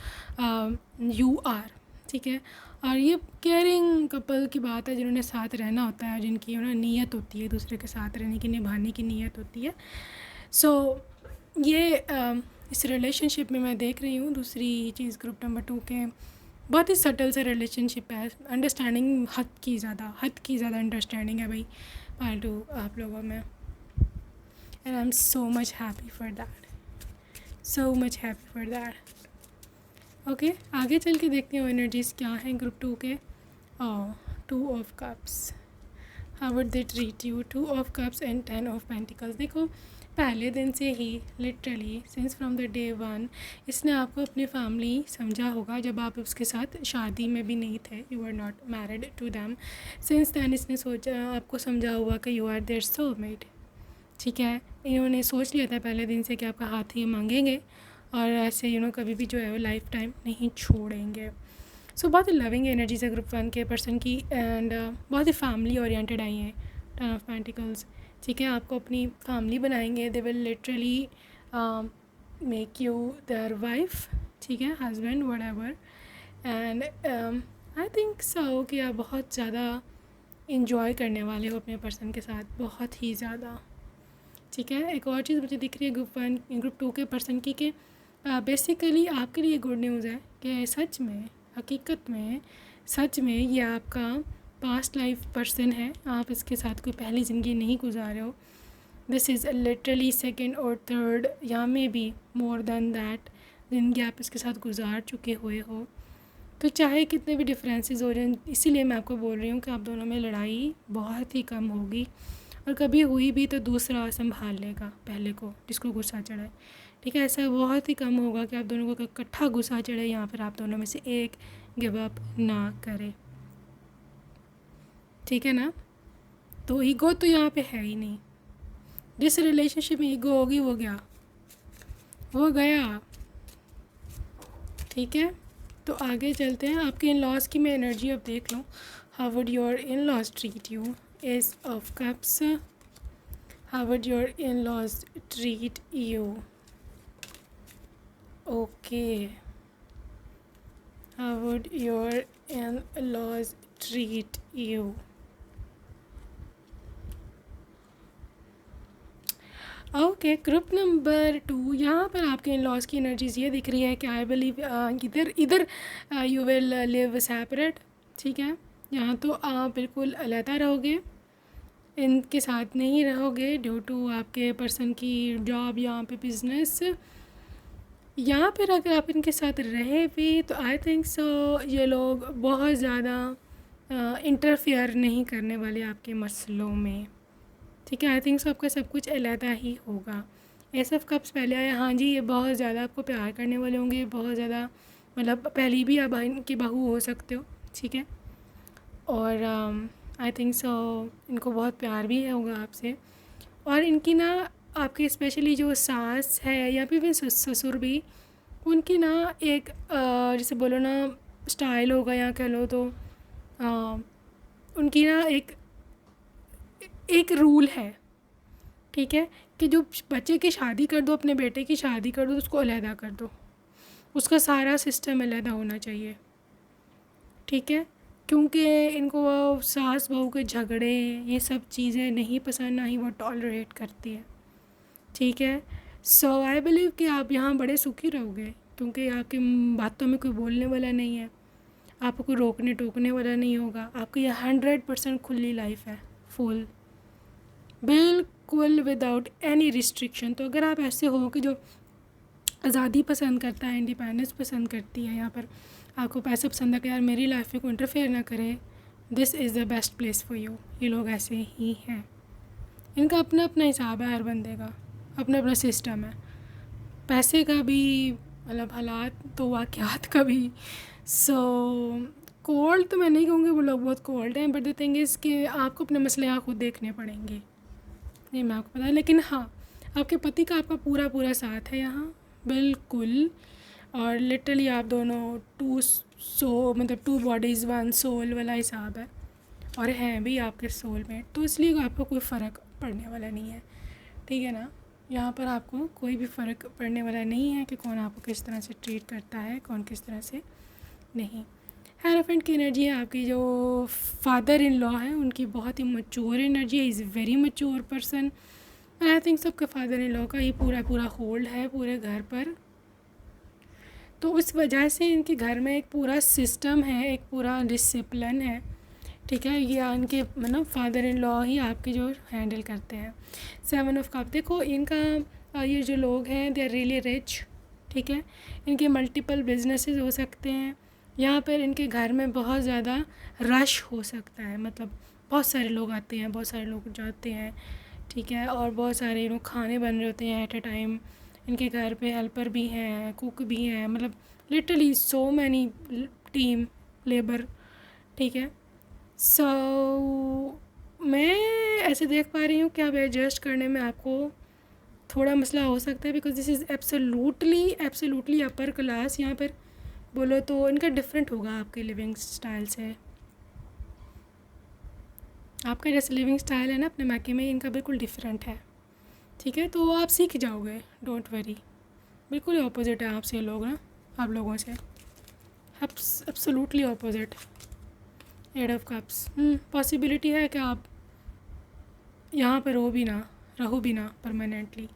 you are, ठीक है। और ये केयरिंग कपल की बात है, जिन्होंने साथ रहना होता है, जिनकी नीयत होती है दूसरे के साथ रहने की, निभाने की नीयत होती है। सो ये इस रिलेशनशिप में मैं देख रही हूँ। दूसरी चीज़, ग्रुप नंबर 2 के बहुत ही सटल सा रिलेशनशिप है, अंडरस्टैंडिंग हद की ज़्यादा अंडरस्टैंडिंग है भाई पार्ट 2 आप लोगों में, and I am so much happy for that, okay. आगे चल के देखते हैं एनर्जीज़ क्या हैं ग्रुप 2 के। 2 of cups, how would they treat you, 2 of cups and 10 of pentacles. देखो पहले दिन से ही literally since from the day one इसने आपको अपनी फैमिली समझा होगा। जब आप उसके साथ शादी में भी नहीं थे, you are not married to them, since then इसने सोचा, आपको समझा हुआ कि यू आर देयर सोलमेट। ठीक है, इन्होंने सोच लिया था पहले दिन से कि आपका हाथ ये मांगेंगे और ऐसे कभी भी जो है वो लाइफ टाइम नहीं छोड़ेंगे। सो बहुत ही लविंग एनर्जी से ग्रुप 1 के पर्सन की, एंड बहुत ही फैमिली ओरिएंटेड आई हैं। 10 ऑफ पेंटिकल्स, ठीक है, आपको अपनी फैमिली बनाएंगे। They will literally make you their wife, ठीक है, husband whatever. And I think so कि आप बहुत ज़्यादा इंजॉय करने वाले हो अपने पर्सन के साथ, बहुत ही ज़्यादा। ठीक है, एक और चीज़ मुझे दिख रही है ग्रुप 2 के पर्सन की कि बेसिकली आपके लिए गुड न्यूज़ है कि सच में, हकीकत में, सच में ये आपका पास्ट लाइफ पर्सन है। आप इसके साथ कोई पहली ज़िंदगी नहीं गुजारे हो। दिस इज़ लिटरली सेकंड और थर्ड या may be more than that ज़िंदगी आप इसके साथ गुजार चुके हुए हो। तो चाहे कितने भी डिफरेंसेस हो जाएं, इसीलिए मैं आपको बोल रही हूँ कि आप दोनों में लड़ाई बहुत ही कम होगी, और कभी हुई भी तो दूसरा संभाल लेगा पहले को जिसको गुस्सा चढ़ाए। ठीक है, ऐसा बहुत ही कम होगा कि आप दोनों को इकट्ठा गुस्सा चढ़े या फिर आप दोनों में से एक गिव अप ना करे। ठीक है ना, तो ईगो तो यहाँ पे है ही नहीं। जिस रिलेशनशिप में ईगो होगी वो गया। ठीक है, तो आगे चलते हैं। आपके इन लॉज की मैं एनर्जी अब देख लूँ। How would your in laws treat you? Ace of cups, how would your in laws treat you? Okay, how would your in laws treat you? Okay, group number 2, यहाँ पर आपके in laws की energies ये दिख रही है कि I believe इधर यू विल लिव सेपरेट। ठीक है, यहाँ तो आप बिल्कुल अलहदा रहोगे, इनके साथ नहीं रहोगे ड्यू टू आपके पर्सन की जॉब, यहाँ पे बिजनेस। यहाँ पर अगर आप इनके साथ रहे भी तो आई थिंक सो ये लोग बहुत ज़्यादा इंटरफेयर नहीं करने वाले आपके मसलों में। ठीक है, आई थिंक सो आपका सब कुछ अलहदा ही होगा। एस ऑफ कप्स पहले आया, हाँ जी, ये बहुत ज़्यादा आपको प्यार करने वाले होंगे, बहुत ज़्यादा, मतलब पहली भी आप इनकी बहू हो सकते हो। ठीक है, और आई थिंक सो इनको बहुत प्यार भी होगा आपसे। और इनकी ना आपकी स्पेशली जो सास है या फिर ससुर भी, उनकी ना एक जैसे बोलो ना स्टाइल होगा या कह लो तो उनकी ना एक रूल है। ठीक है, कि जो बच्चे की शादी कर दो, अपने बेटे की शादी कर दो तो उसको अलहदा कर दो, उसका सारा सिस्टम अलहदा होना चाहिए। ठीक है, क्योंकि इनको वो सास बहू के झगड़े ये सब चीज़ें नहीं पसंद, ना ही वो टॉलरेट करती है। ठीक है, सो आई बिलीव कि आप यहाँ बड़े सुखी रहोगे, क्योंकि आपकी बातों में कोई बोलने वाला नहीं है, आपको कोई रोकने टोकने वाला नहीं होगा। आपकी ये 100% खुली लाइफ है, फुल, बिल्कुल विदाउट एनी रिस्ट्रिक्शन। तो अगर आप ऐसे हो कि जो आज़ादी पसंद करता है, इंडिपेंडेंस पसंद करती है, यहाँ पर आपको पैसा पसंद है कि यार मेरी लाइफ में कोई इंटरफेयर ना करे, this is the best place for you. ये लोग ऐसे ही हैं, इनका अपना अपना हिसाब है, हर बंदे का अपना अपना सिस्टम है, पैसे का भी, मतलब हालात तो वाक़यात का भी। सो कोल्ड तो मैं नहीं कहूँगी वो लोग बहुत कोल्ड हैं, बट द थिंग इज़ कि आपको अपने मसले यहाँ खुद देखने पड़ेंगे, नहीं मैं आपको पता है। लेकिन हाँ, आपके पति का आपका पूरा पूरा साथ है यहाँ, बिल्कुल। और लिटरली आप दोनों मतलब 2 बॉडीज़ 1 सोल वाला हिसाब है, और हैं भी आपके सोलमेट, तो इसलिए आपको कोई फ़र्क पड़ने वाला नहीं है। ठीक है ना, यहाँ पर आपको कोई भी फ़र्क पड़ने वाला नहीं है कि कौन आपको किस तरह से ट्रीट करता है, कौन किस तरह से नहीं। हेरोफेंट की एनर्जी है, आपकी जो फादर इन लॉ है उनकी बहुत ही मैच्योर एनर्जी है, is very mature person. I think सबके फादर इन लॉ का ही पूरा होल्ड है पूरे घर पर, तो उस वजह से इनके घर में एक पूरा सिस्टम है, एक पूरा डिसिप्लिन है। ठीक है, ये इनके मतलब फादर इन लॉ ही आपके जो हैंडल करते हैं। 7 ऑफ कप, देखो इनका ये जो लोग हैं दे आर रियली रिच। ठीक है, इनके मल्टीपल बिजनेसेस हो सकते हैं, यहाँ पर इनके घर में बहुत ज़्यादा रश हो सकता है, मतलब बहुत सारे लोग आते हैं, बहुत सारे लोग जाते हैं। ठीक है। और बहुत सारे खाने बन रहे होते हैं एट अ टाइम, इनके घर पे हेल्पर भी हैं, कुक भी हैं, मतलब literally so many team labour, ठीक है। सो मैं ऐसे देख पा रही हूँ कि आप एडजस्ट करने में आपको थोड़ा मसला हो सकता है, because this is absolutely upper class. यहाँ पर बोलो तो इनका डिफरेंट होगा आपके लिविंग स्टाइल से। आपका जैसे लिविंग स्टाइल है ना अपने मायके में, इनका बिल्कुल डिफरेंट है, ठीक है। तो आप सीख जाओगे, डोंट वरी। बिल्कुल ऑपोजिट है आपसे लोग ना, आप लोगों से absolutely opposite. Eight of cups, possibility है कि आप यहाँ पर रहो भी ना परमानेंटली।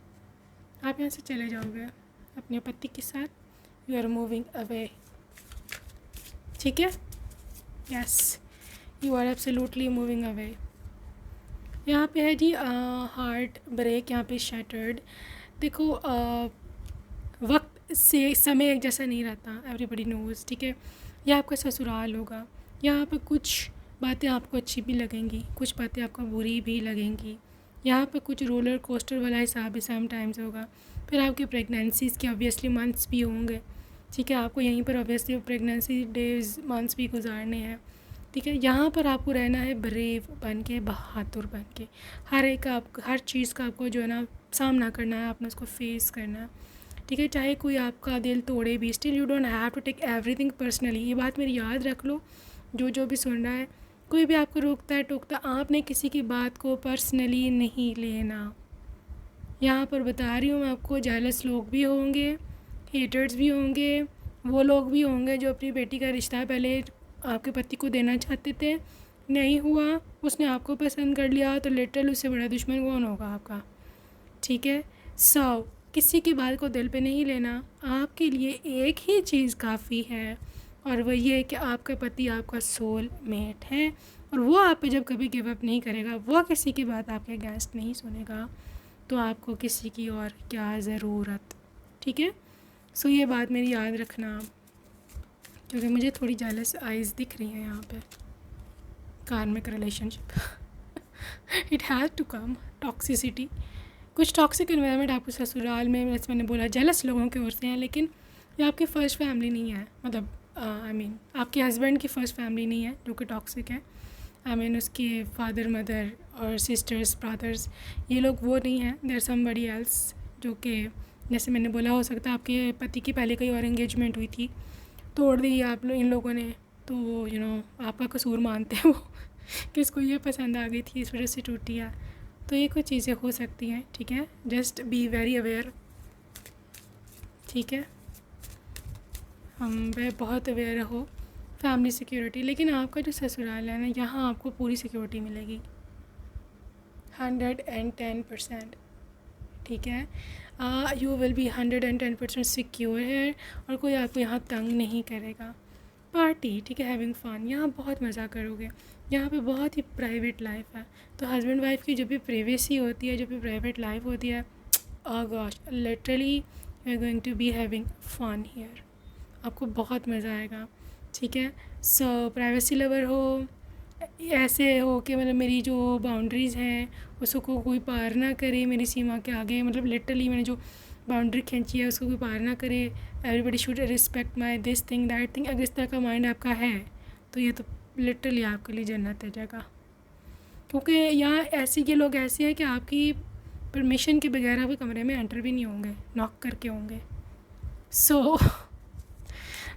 आप यहाँ से चले जाओगे अपने पति के साथ, यू आर मूविंग अवे, ठीक है। Yes, you are absolutely moving away. यहाँ पे है जी हार्ट ब्रेक, यहाँ पे शैटर्ड। देखो वक्त से समय एक जैसा नहीं रहता, एवरीबडी नोज़, ठीक है। यह आपका ससुराल होगा, यहाँ पर कुछ बातें आपको अच्छी भी लगेंगी, कुछ बातें आपको बुरी भी लगेंगी। यहाँ पर कुछ रोलर कोस्टर वाला हिसाब भी समटाइम्स होगा। फिर आपकी प्रेगनेंसीज़ के ऑब्वियसली मंथ्स भी होंगे, ठीक है। आपको यहीं पर ऑब्वियसली प्रेगनेंसी डेज़ मंथ्स भी गुजारने हैं, ठीक है। यहाँ पर आपको रहना है ब्रेव बन के, बहादुर बन के। हर चीज़ का आपको जो है ना सामना करना है, आपने उसको फेस करना है, ठीक है। चाहे कोई आपका दिल तोड़े भी, still you don't have to take everything personally. ये बात मेरी याद रख लो, जो भी सुन रहा है, कोई भी आपको रोकता है टोकता, आपने किसी की बात को पर्सनली नहीं लेना। यहाँ पर बता रही हूँ मैं आपको, जेलस लोग भी होंगे, हेटर्स भी होंगे, वो लोग भी होंगे जो अपनी बेटी का रिश्ता पहले आपके पति को देना चाहते थे, नहीं हुआ, उसने आपको पसंद कर लिया, तो लिटरली उससे बड़ा दुश्मन कौन होगा आपका, ठीक है। किसी की बात को दिल पे नहीं लेना। आपके लिए एक ही चीज़ काफ़ी है, और वो ये है कि आपका पति आपका सोल मेट है, और वो आप पे जब कभी गिव अप नहीं करेगा, वो किसी की बात आपके अगेंस्ट नहीं सुनेगा, तो आपको किसी की और क्या ज़रूरत, ठीक है। ये बात मेरी याद रखना, क्योंकि मुझे थोड़ी जेलस आइज़ दिख रही हैं यहाँ पे। Karmic relationship it has to come, toxicity, कुछ टॉक्सिक एनवायरनमेंट आपको ससुराल में, जैसे मैंने बोला, जेलस लोगों की ओर से हैं, लेकिन ये आपकी फ़र्स्ट फैमिली नहीं है, मतलब आपके हस्बैंड की फ़र्स्ट फैमिली नहीं है जो कि टॉक्सिक है। उसके फादर मदर और सिस्टर्स ब्रदर्स, ये लोग वो नहीं हैं, देयर समबडी एल्स, जो कि जैसे मैंने बोला, हो सकता है आपके पति की पहले कहीं और एंगेजमेंट हुई थी, तोड़ दी आप लोग इन लोगों ने, तो आपका कसूर मानते हैं वो कि इसको ये पसंद आ गई थी, इस वजह से टूटी है। तो ये कुछ चीज़ें हो सकती हैं, ठीक है। जस्ट बी वेरी अवेयर, ठीक है। वह बहुत अवेयर रहो। फैमिली सिक्योरिटी, लेकिन आपका जो ससुराल है ना, यहाँ आपको पूरी सिक्योरिटी मिलेगी 110%, ठीक है। यू विल बी 110% सिक्योर है, और कोई आपको यहाँ तंग नहीं करेगा। पार्टी, ठीक है, हैविंग फन, यहाँ बहुत मज़ा करोगे। यहाँ पे बहुत ही प्राइवेट लाइफ है, तो हस्बैंड वाइफ की जो भी प्राइवेसी होती है, जो भी प्राइवेट लाइफ होती है, gosh, literally you are going to be having fun here, आपको बहुत मज़ा आएगा, ठीक है। प्राइवेसी लवर हो, ऐसे हो कि मतलब मेरी जो बाउंड्रीज़ हैं उसको कोई पार ना करे, मेरी सीमा के आगे, मतलब लिटरली मैंने जो बाउंड्री खींची है उसको कोई पार ना करे, everybody should respect my this thing that thing. अगर इस तरह का माइंड आपका है, तो ये तो लिटरली आपके लिए जन्नत है जगह, क्योंकि यहाँ ये लोग ऐसे हैं कि आपकी परमिशन के बगैर आपके कमरे में एंटर भी नहीं होंगे, नॉक करके होंगे।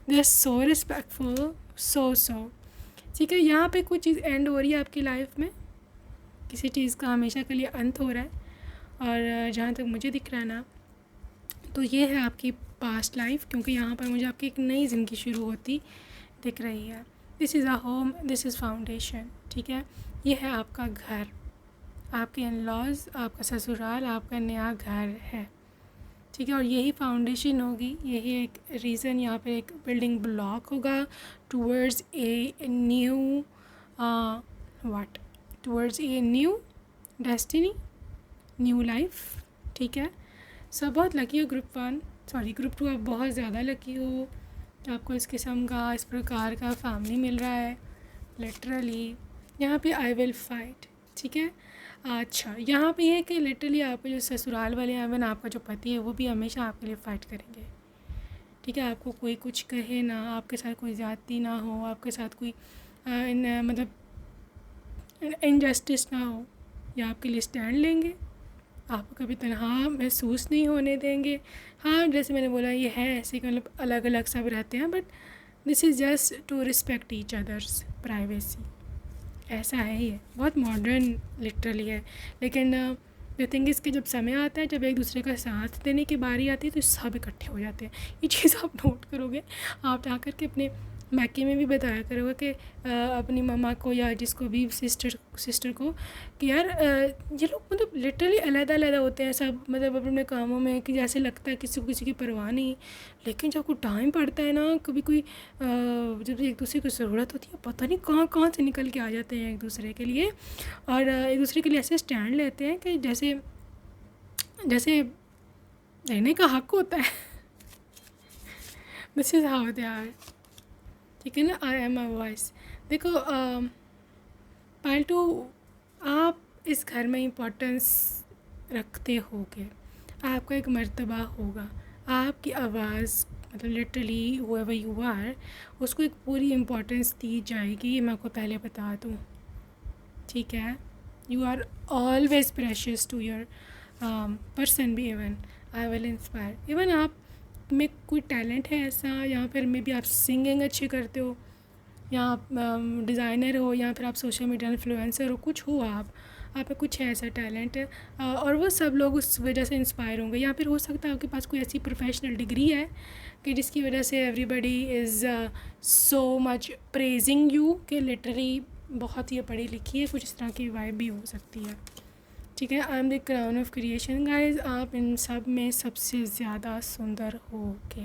दे आर सो रिस्पेक्टफुल, सो ठीक है। यहाँ पे कुछ चीज़ एंड हो रही है आपकी लाइफ में, किसी चीज़ का हमेशा के लिए अंत हो रहा है, और जहाँ तक मुझे दिख रहा है ना, तो ये है आपकी पास्ट लाइफ, क्योंकि यहाँ पर मुझे आपकी एक नई ज़िंदगी शुरू होती दिख रही है। This is a home, this is foundation, ठीक है। ये है आपका घर, आपके इन लॉज, आपका ससुराल, आपका नया घर है, ठीक है। और यही फाउंडेशन होगी, यही एक रीज़न, यहाँ पे एक बिल्डिंग ब्लॉक होगा towards a new towards a new destiny, new life, ठीक है। बहुत लकी हो ग्रुप 2, आप बहुत ज़्यादा लकी हो, आपको इस किस्म का, इस प्रकार का फैमिली मिल रहा है, लिटरली। यहाँ पे आई विल फाइट, ठीक है। अच्छा, यहाँ पे ये है कि लिटरली आपके जो ससुराल वाले हैं, इवन आपका जो पति है, वो भी हमेशा आपके लिए फ़ाइट करेंगे। ठीक है, आपको कोई कुछ कहे ना, आपके साथ कोई ज़्यादती ना हो, आपके साथ कोई मतलब इनजस्टिस ना हो, या आपके लिए स्टैंड लेंगे, आपको कभी तनहा महसूस नहीं होने देंगे। हाँ, जैसे मैंने बोला, ये है ऐसे कि मतलब अलग अलग सब रहते हैं, but this is just to respect each others privacy. ऐसा है, ये बहुत मॉडर्न लिटरली है। लेकिन द थिंग इज़ कि जब समय आता है, जब एक दूसरे का साथ देने की बारी आती है, तो सब इकट्ठे हो जाते हैं। ये चीज़ आप नोट करोगे, आप जा कर के अपने मैके में भी बताया करोगे कि अपनी मम्मा को या जिसको भी सिस्टर को कि यार ये लोग मतलब लिटरली अलग-अलग होते हैं सब, मतलब अपने कामों में, कि जैसे लगता है किसी को किसी की परवाह नहीं। लेकिन जब कोई टाइम पड़ता है ना, कभी कोई जब एक दूसरे को ज़रूरत होती है, पता नहीं कहाँ कहाँ से निकल के आ जाते हैं एक दूसरे के लिए, और एक दूसरे के लिए ऐसे स्टैंड लेते हैं कि जैसे जैसे रहने का हक होता है। This is how they are. ठीक है ना, आई एम अ वॉइस। देखो पाल्टू, आप इस घर में इम्पोर्टेंस रखते होगे, आपका एक मर्तबा होगा, आपकी आवाज़ मतलब लिटरली हुएवर यू आर, उसको एक पूरी इम्पोर्टेंस दी जाएगी, ये मैं आपको पहले बता दूँ। ठीक है, you are always precious to your person भी। Even I will inspire, even आप में कोई टैलेंट है ऐसा, या फिर मे बी आप सिंगिंग अच्छी करते हो, या आप डिज़ाइनर हो, या फिर आप सोशल मीडिया इन्फ्लुएंसर हो, कुछ हो आप में कुछ है ऐसा टैलेंट है, और वो सब लोग उस वजह से इंस्पायर होंगे। या फिर हो सकता है आपके पास कोई ऐसी प्रोफेशनल डिग्री है कि जिसकी वजह से everybody is so much praising you, कि लिटरली बहुत ही पढ़ी लिखी है, कुछ इस तरह की वाइब भी हो सकती है। ठीक है, I am the crown of creation guys, आप इन सब में सबसे ज़्यादा सुंदर होगे।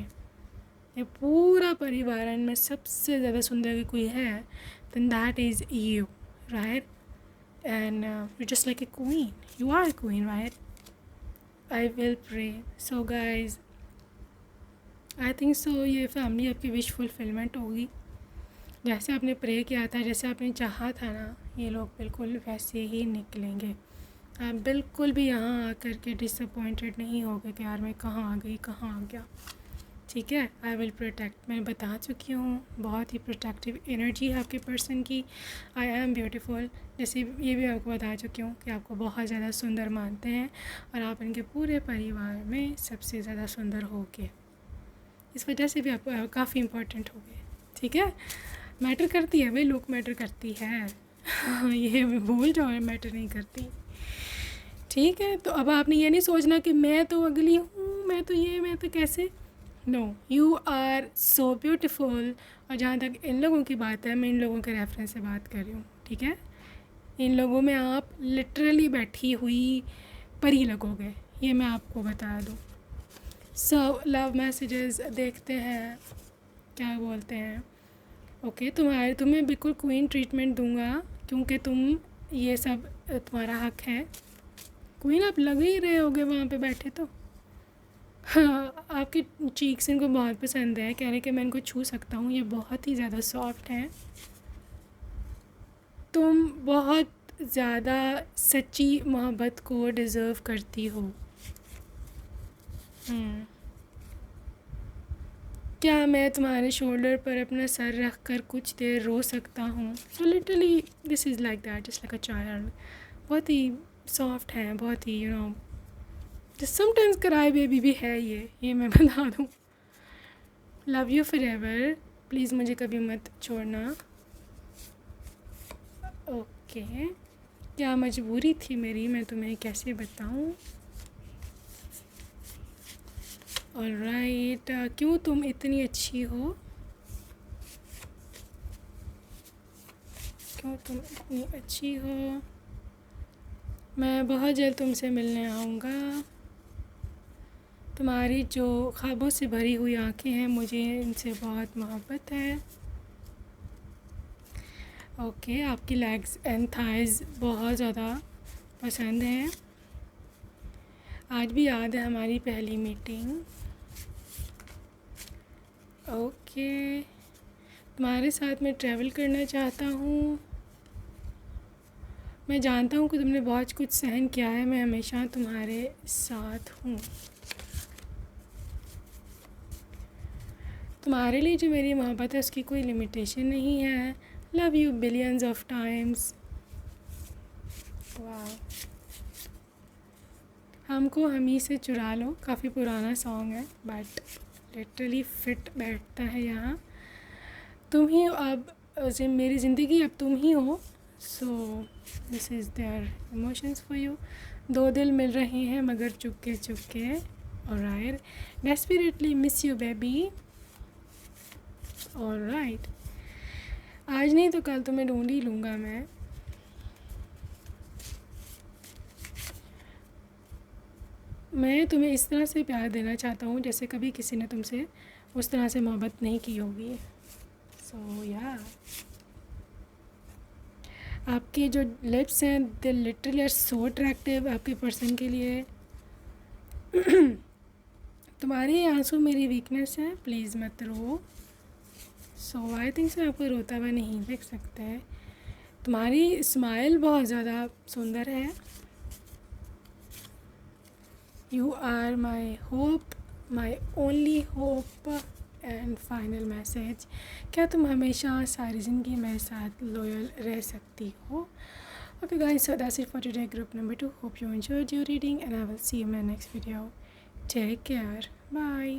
ये पूरा परिवार में सबसे ज़्यादा सुंदर कोई है, then that is you, right? And you're just like a queen. You are a queen, right? I will pray. So guys, I think so ये फैमिली आपकी विश फुलफिलमेंट होगी। जैसे आपने प्रे किया था, जैसे आपने चाहा था ना, ये लोग बिल्कुल वैसे ही निकलेंगे। आप बिल्कुल भी यहाँ आकर के डिसअपॉइंटेड नहीं होगे कि यार मैं कहाँ आ गई, कहाँ आ गया। ठीक है, आई विल प्रोटेक्ट, मैं बता चुकी हूँ, बहुत ही प्रोटेक्टिव एनर्जी है आपके पर्सन की। आई एम ब्यूटीफुल, जैसे ये भी आपको बता चुकी हूँ कि आपको बहुत ज़्यादा सुंदर मानते हैं, और आप इनके पूरे परिवार में सबसे ज़्यादा सुंदर होगे। इस वजह से भी आप काफ़ी इम्पोर्टेंट होगे। ठीक है, मैटर करती है भाई, लुक मैटर करती है। ये भूल जाओ, मैटर नहीं करती। ठीक है, तो अब आपने ये नहीं सोचना कि मैं तो अगली हूँ, मैं तो ये, मैं तो कैसे। No, you are so beautiful. और जहाँ तक इन लोगों की बात है, मैं इन लोगों के रेफरेंस से बात कर रही हूँ। ठीक है, इन लोगों में आप लिटरली बैठी हुई परी लगोगे, ये मैं आपको बता दूँ। सो लव मैसेजेस देखते हैं क्या बोलते हैं। ओके, तुम्हें बिल्कुल क्वीन ट्रीटमेंट दूंगा, क्योंकि तुम ये सब तुम्हारा हक है। क्वीन आप लग ही रहे होगे वहाँ पे बैठे तो। हाँ, आपके चीक्स इनको बहुत पसंद है, कह रहे कि मैं इनको छू सकता हूँ, ये बहुत ही ज़्यादा सॉफ्ट हैं। तुम बहुत ज़्यादा सच्ची मोहब्बत को डिज़र्व करती हो। क्या मैं तुम्हारे शोल्डर पर अपना सर रख कर कुछ देर रो सकता हूँ? So literally this is like that, just like a child. बहुत ही सॉफ्ट है, बहुत ही जस्ट समटाइम्स क्राई बेबी भी है ये मैं बता दूँ। Love you for ever, please मुझे कभी मत छोड़ना। ओके, क्या मजबूरी थी मेरी, मैं तुम्हें कैसे बताऊँ। ऑलराइट, क्यों तुम इतनी अच्छी हो, क्यों तुम इतनी अच्छी हो, मैं बहुत जल्द तुमसे मिलने आऊँगा। तुम्हारी जो ख्वाबों से भरी हुई आँखें हैं, मुझे इनसे बहुत मोहब्बत है। ओके, आपकी लेग्स एंड थाइज़ बहुत ज़्यादा पसंद हैं। आज भी याद है हमारी पहली मीटिंग। ओके, तुम्हारे साथ मैं ट्रैवल करना चाहता हूँ। मैं जानता हूँ कि तुमने बहुत कुछ सहन किया है, मैं हमेशा तुम्हारे साथ हूँ। तुम्हारे लिए जो मेरी मोहब्बत है उसकी कोई लिमिटेशन नहीं है। Love you billions of times. वाह। हमको हम ही से चुरा लो, काफ़ी पुराना सॉन्ग है बट लिटरली फिट बैठता है यहाँ। तुम ही हो अब, मेरी ज़िंदगी अब तुम ही हो। सो this is their emotions for you. दो दिल मिल रहे हैं मगर Chupke Chupke. Alright, desperately miss you baby. Alright, आज नहीं तो कल तुम्हें ढूंढ ही लूँगा मैं। मैं तुम्हें इस तरह से प्यार देना चाहता हूँ जैसे कभी किसी ने तुमसे उस तरह से मोहब्बत नहीं की होगी। सो या आपके जो लिप्स हैं they literally are so attractive आपके पर्सन के लिए। तुम्हारे आंसू मेरी वीकनेस है, प्लीज़ मत रो। सो आई थिंक सो आपको रोता हुआ नहीं देख सकते हैं। तुम्हारी स्माइल बहुत ज़्यादा सुंदर है। You are my hope, my only hope. And final message, क्या तुम हमेशा सारी ज़िंदगी मेरे साथ लॉयल रह सकती हो? Okay guys, so that's it for today, group number 2. Hope you enjoyed your reading and I will see you in my next video. Take care. Bye.